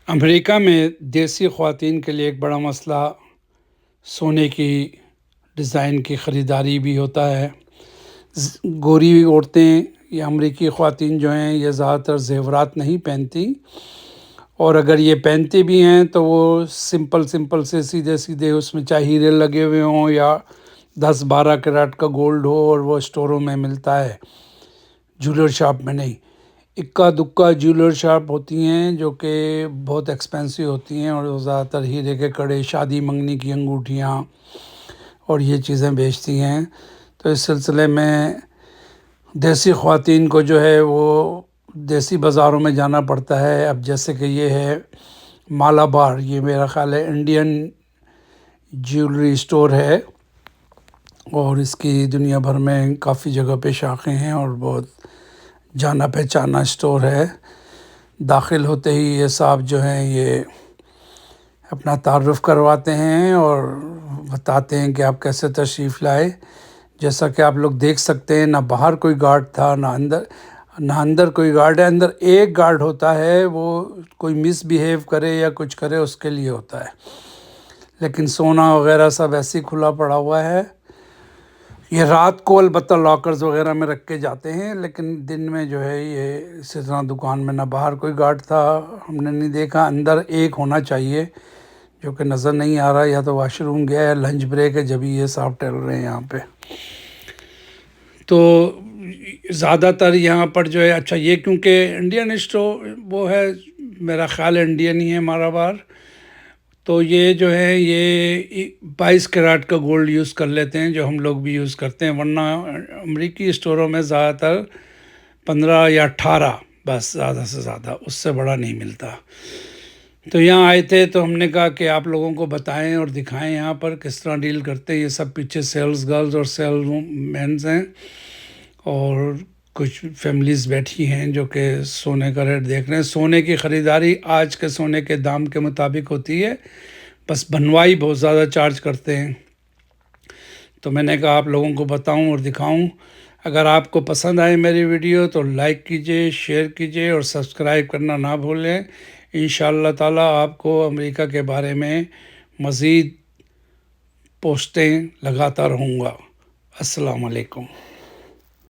امریکہ میں دیسی خواتین کے لیے ایک بڑا مسئلہ سونے کی ڈیزائن کی خریداری بھی ہوتا ہے۔ گوری عورتیں یا امریکی خواتین جو ہیں یہ زیادہ تر زیورات نہیں پہنتی، اور اگر یہ پہنتی بھی ہیں تو وہ سمپل سے سیدھے اس میں چاہے ہیرے لگے ہوئے ہوں یا 10-12 کیرٹ کا گولڈ ہو، اور وہ اسٹوروں میں ملتا ہے، جولر شاپ میں نہیں۔ اکا دکا جولر شاپ ہوتی ہیں جو کہ بہت ایکسپینسو ہوتی ہیں، اور وہ زیادہ تر ہیرے کے کڑے، شادی منگنی کی انگوٹھیاں اور یہ چیزیں بیچتی ہیں۔ تو اس سلسلے میں دیسی خواتین کو جو ہے وہ دیسی بازاروں میں جانا پڑتا ہے۔ اب جیسے کہ یہ ہے مالابار، یہ میرا خیال ہے انڈین جیولری اسٹور ہے، اور اس کی دنیا بھر میں کافی جگہ پہ شاخیں ہیں، اور بہت جانا پہچانا اسٹور ہے۔ داخل ہوتے ہی یہ صاحب جو ہیں یہ اپنا تعارف کرواتے ہیں اور بتاتے ہیں کہ آپ کیسے تشریف لائے۔ جیسا کہ آپ لوگ دیکھ سکتے ہیں، نہ باہر کوئی گارڈ تھا نہ اندر کوئی گارڈ ہے۔ اندر ایک گارڈ ہوتا ہے، وہ کوئی مس بیہیو کرے یا کچھ کرے اس کے لیے ہوتا ہے، لیکن سونا وغیرہ سب ایسے ہی کھلا پڑا ہوا ہے۔ یہ رات کو البتہ لاکرز وغیرہ میں رکھ کے جاتے ہیں، لیکن دن میں جو ہے یہ اسی طرح دکان میں نہ باہر کوئی گارڈ تھا، ہم نے نہیں دیکھا۔ اندر ایک ہونا چاہیے جو کہ نظر نہیں آ رہا، یا تو واش روم گیا ہے، لنچ بریک ہے جبھی یہ صاحب ٹہل رہے ہیں یہاں پہ۔ تو زیادہ تر یہاں پر جو ہے، اچھا یہ کیونکہ انڈین اسٹور وہ ہے، میرا خیال انڈین ہی ہے مالابار، تو یہ جو ہے یہ 22 کیرٹ کا گولڈ یوز کر لیتے ہیں جو ہم لوگ بھی یوز کرتے ہیں، ورنہ امریکی اسٹوروں میں زیادہ تر 15 یا 18 بس، زیادہ سے زیادہ، اس سے بڑا نہیں ملتا۔ تو یہاں آئے تھے تو ہم نے کہا کہ آپ لوگوں کو بتائیں اور دکھائیں یہاں پر کس طرح ڈیل کرتے ہیں۔ یہ سب پیچھے سیلز گرلز اور سیلز مینز ہیں، اور کچھ فیملیز بیٹھی ہیں جو کہ سونے کا ریٹ دیکھ رہے ہیں۔ سونے کی خریداری آج کے سونے کے دام کے مطابق ہوتی ہے، بس بنوائی بہت زیادہ چارج کرتے ہیں۔ تو میں نے کہا آپ لوگوں کو بتاؤں اور دکھاؤں۔ اگر آپ کو پسند آئے میری ویڈیو تو لائک کیجئے، شیئر کیجئے اور سبسکرائب کرنا نہ بھولیں۔ انشاءاللہ تعالیٰ آپ کو امریکہ کے بارے میں مزید پوسٹیں لگاتا رہوں گا۔ السلام علیکم۔